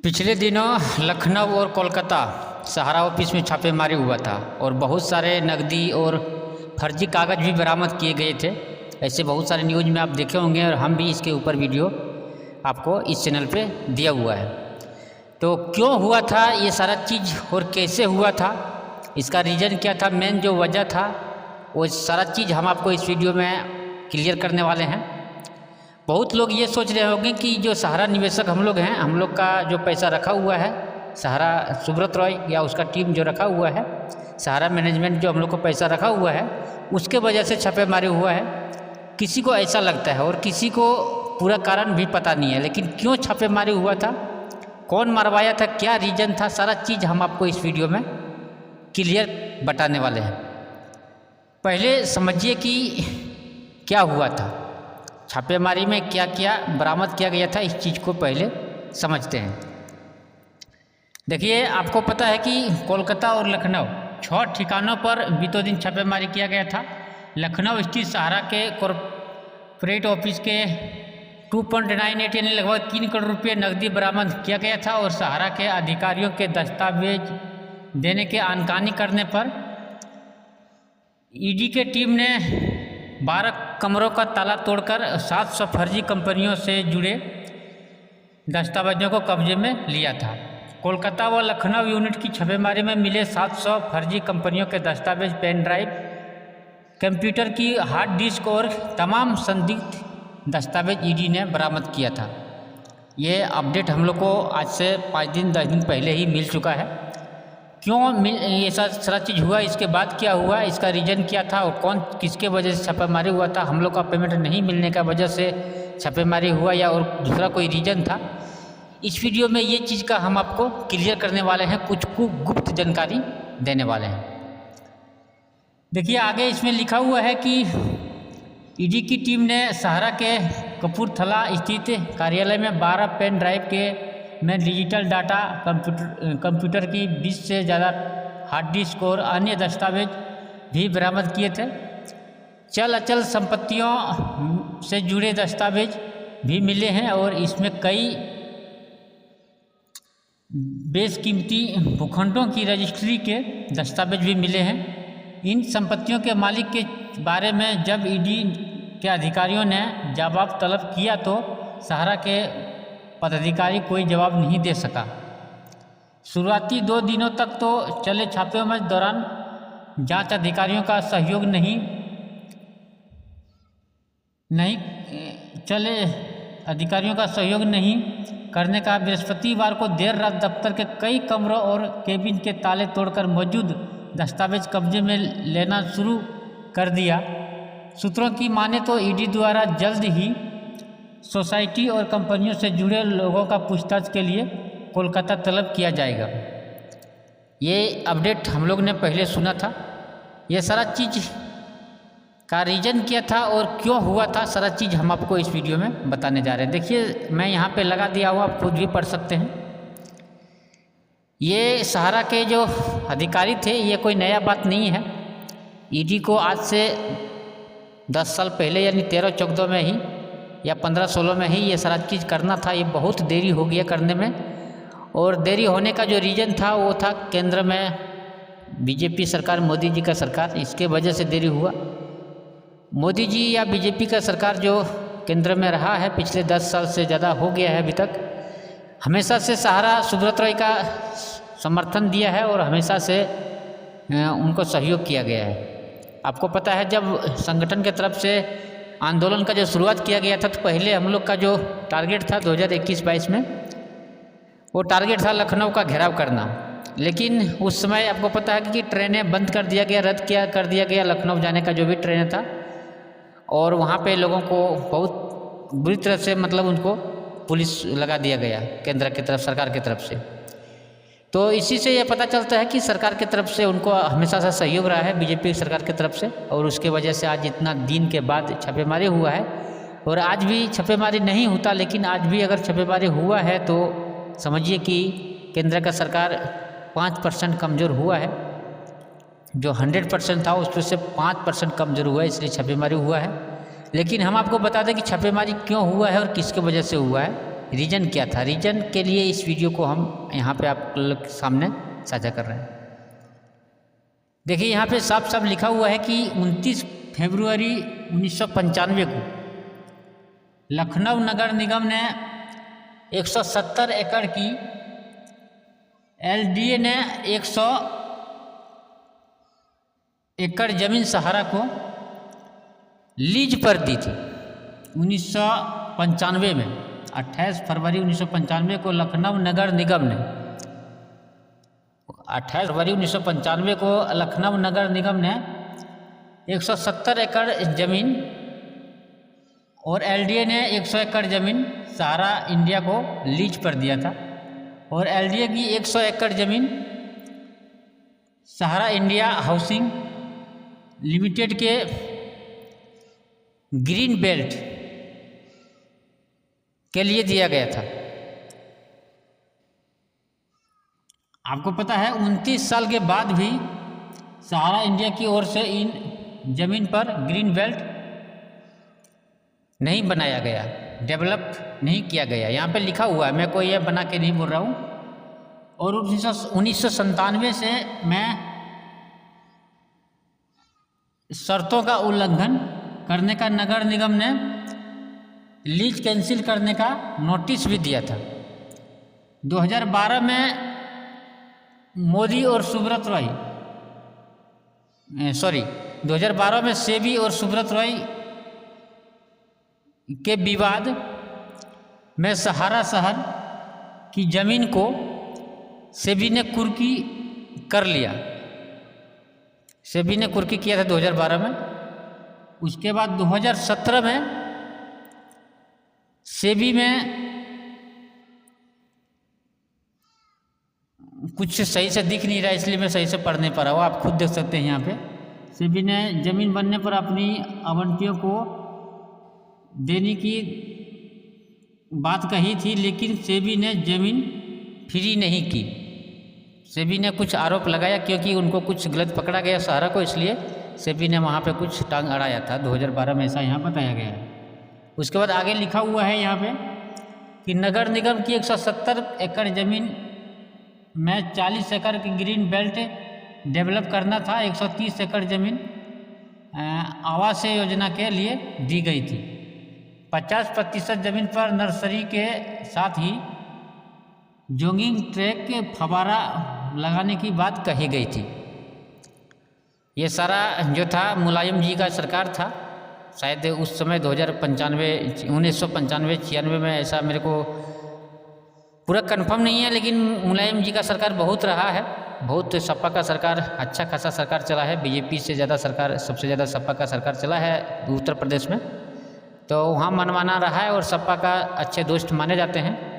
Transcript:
पिछले दिनों लखनऊ और कोलकाता सहारा ऑफिस में छापेमारी हुआ था और बहुत सारे नकदी और फर्जी कागज़ भी बरामद किए गए थे। ऐसे बहुत सारे न्यूज़ में आप देखे होंगे और हम भी इसके ऊपर वीडियो आपको इस चैनल पे दिया हुआ है। तो क्यों हुआ था ये सारा चीज़ और कैसे हुआ था, इसका रीज़न क्या था, मेन जो वजह था, वो सारा चीज़ हम आपको इस वीडियो में क्लियर करने वाले हैं। बहुत लोग ये सोच रहे होंगे कि जो सहारा निवेशक हम लोग हैं, हम लोग का जो पैसा रखा हुआ है सहारा सुब्रत रॉय या उसका टीम जो रखा हुआ है, सहारा मैनेजमेंट जो हम लोग को पैसा रखा हुआ है, उसके वजह से छापेमारी हुआ है। किसी को ऐसा लगता है और किसी को पूरा कारण भी पता नहीं है। लेकिन क्यों छापेमारी हुआ था, कौन मरवाया था, क्या रीज़न था, सारा चीज़ हम आपको इस वीडियो में क्लियर बताने वाले हैं। पहले समझिए कि क्या हुआ था, छापेमारी में क्या क्या बरामद किया गया था, इस चीज़ को पहले समझते हैं। देखिए, आपको पता है कि कोलकाता और लखनऊ 6 ठिकानों पर बीतों दिन छापेमारी किया गया था। लखनऊ स्थित सहारा के कॉर्पोरेट ऑफिस के 2.98 यानी लगभग 3 करोड़ रुपये नकदी बरामद किया गया था और सहारा के अधिकारियों के दस्तावेज देने के आनाकानी करने पर ईडी के टीम ने 12 कमरों का ताला तोड़कर 700 फर्जी कंपनियों से जुड़े दस्तावेजों को कब्जे में लिया था। कोलकाता व लखनऊ यूनिट की छापेमारी में मिले 700 फर्जी कंपनियों के दस्तावेज, पेन ड्राइव, कंप्यूटर की हार्ड डिस्क और तमाम संदिग्ध दस्तावेज ईडी ने बरामद किया था। ये अपडेट हम लोग को आज से 5 दिन 10 दिन पहले ही मिल चुका है। क्यों ये सारा चीज़ हुआ, इसके बाद क्या हुआ, इसका रीज़न क्या था और कौन किसके वजह से छापेमारी हुआ था, हम लोग का पेमेंट नहीं मिलने का वजह से छापेमारी हुआ या और दूसरा कोई रीज़न था, इस वीडियो में ये चीज़ का हम आपको क्लियर करने वाले हैं, कुछ गुप्त जानकारी देने वाले हैं। देखिए, आगे इसमें लिखा हुआ है कि ईडी की टीम ने सहारा के कपूरथला स्थित कार्यालय में 12 पेन ड्राइव में डिजिटल डाटा, कंप्यूटर की 20 से ज़्यादा हार्ड डिस्क और अन्य दस्तावेज भी बरामद किए थे। चल अचल संपत्तियों से जुड़े दस्तावेज भी मिले हैं और इसमें कई बेशकीमती भूखंडों की रजिस्ट्री के दस्तावेज भी मिले हैं। इन संपत्तियों के मालिक के बारे में जब ईडी के अधिकारियों ने जवाब तलब किया तो सहारा के पदाधिकारी कोई जवाब नहीं दे सका। शुरुआती 2 दिनों तक तो चले छापे में दौरान जांच अधिकारियों का सहयोग नहीं करने का बृहस्पतिवार को देर रात दफ्तर के कई कमरों और केबिन के ताले तोड़कर मौजूद दस्तावेज कब्जे में लेना शुरू कर दिया। सूत्रों की माने तो ईडी द्वारा जल्द ही सोसाइटी और कंपनियों से जुड़े लोगों का पूछताछ के लिए कोलकाता तलब किया जाएगा। ये अपडेट हम लोग ने पहले सुना था। ये सारा चीज़ का रीज़न क्या था और क्यों हुआ था, सारा चीज़ हम आपको इस वीडियो में बताने जा रहे हैं। देखिए, मैं यहाँ पे लगा दिया हुआ, आप खुद भी पढ़ सकते हैं। ये सहारा के जो अधिकारी थे, ये कोई नया बात नहीं है। ईडी को आज से 10 साल पहले यानी 13-14 में ही या 15-16 में ही ये सारा चीज़ करना था। ये बहुत देरी हो गया करने में और देरी होने का जो रीज़न था वो था केंद्र में बीजेपी सरकार, मोदी जी का सरकार, इसके वजह से देरी हुआ। मोदी जी या बीजेपी का सरकार जो केंद्र में रहा है पिछले 10 साल से ज़्यादा हो गया है, अभी तक हमेशा से सहारा सुब्रत रॉय का समर्थन दिया है और हमेशा से उनको सहयोग किया गया है। आपको पता है, जब संगठन के तरफ से आंदोलन का जो शुरुआत किया गया था तो पहले हम लोग का जो टारगेट था 2021-22 में, वो टारगेट था लखनऊ का घेराव करना। लेकिन उस समय आपको पता है कि ट्रेनें बंद कर दिया गया, रद्द कर दिया गया लखनऊ जाने का जो भी ट्रेन था, और वहाँ पे लोगों को बहुत बुरी तरह से मतलब उनको पुलिस लगा दिया गया केंद्र की तरफ, सरकार की तरफ से। तो इसी से ये पता चलता है कि सरकार की तरफ से उनको हमेशा से सहयोग रहा है, बीजेपी सरकार की तरफ से, और उसके वजह से आज इतना दिन के बाद छापेमारी हुआ है। और आज भी छापेमारी नहीं होता, लेकिन आज भी अगर छापेमारी हुआ है तो समझिए कि केंद्र का सरकार 5% कमज़ोर हुआ है। जो 100% था उस पर से 5% कमज़ोर हुआ है, इसलिए छापेमारी हुआ है। लेकिन हम आपको बता दें कि छापेमारी क्यों हुआ है और किसके वजह से हुआ है, रीजन क्या था, रीजन के लिए इस वीडियो को हम यहाँ पे आप लोग के सामने साझा कर रहे हैं। देखिए यहाँ पे साफ साफ लिखा हुआ है कि 29 फरवरी 1995 को लखनऊ नगर निगम ने 170 एकड़ की, एलडीए ने 100 एकड़ जमीन सहारा को लीज पर दी थी 1995 में। 28 फरवरी 1995 को लखनऊ नगर निगम ने 28 फरवरी 1995 को लखनऊ नगर निगम ने 170 एकड़ जमीन और एलडीए ने 100 एकड़ जमीन सहारा इंडिया को लीज पर दिया था। और एलडीए की 100 एकड़ जमीन सहारा इंडिया हाउसिंग लिमिटेड के ग्रीन बेल्ट के लिए दिया गया था। आपको पता है 29 साल के बाद भी सहारा इंडिया की ओर से इन जमीन पर ग्रीन बेल्ट नहीं बनाया गया, डेवलप नहीं किया गया। यहाँ पे लिखा हुआ है, मैं कोई ये बना के नहीं बोल रहा हूँ। और 1997 से मैं शर्तों का उल्लंघन करने का नगर निगम ने लीज कैंसिल करने का नोटिस भी दिया था। 2012 में मोदी और सुब्रत रॉय 2012 में सेबी और सुब्रत रॉय के विवाद में सहारा शहर की जमीन को सेबी ने कुर्की कर लिया। सेबी ने कुर्की किया था 2012 में। उसके बाद 2017 में सेबी में कुछ सही से दिख नहीं रहा, इसलिए मैं सही से पढ़ नहीं पा रहा हूँ, आप खुद देख सकते हैं। यहाँ पे सेबी ने जमीन बनने पर अपनी आवंटियों को देने की बात कही थी, लेकिन सेबी ने जमीन फ्री नहीं की। सेबी ने कुछ आरोप लगाया क्योंकि उनको कुछ गलत पकड़ा गया सहारा को, इसलिए सेबी ने वहाँ पे कुछ टांग अड़ाया था 2012 में, ऐसा यहाँ बताया गया है। उसके बाद आगे लिखा हुआ है यहाँ पे कि नगर निगम की 170 एकड़ जमीन में 40 एकड़ की ग्रीन बेल्ट डेवलप करना था। 130 एकड़ जमीन आवास योजना के लिए दी गई थी। 50% जमीन पर नर्सरी के साथ ही जॉगिंग ट्रैक के फव्वारा लगाने की बात कही गई थी। ये सारा जो था मुलायम जी का सरकार था, शायद उस समय 1995-96 में, ऐसा मेरे को पूरा कंफर्म नहीं है, लेकिन मुलायम जी का सरकार बहुत रहा है, बहुत सपा का सरकार अच्छा खासा सरकार चला है। बीजेपी से ज़्यादा सरकार, सबसे ज़्यादा सपा का सरकार चला है उत्तर प्रदेश में, तो वहाँ मनमाना रहा है और सपा का अच्छे दोस्त माने जाते हैं।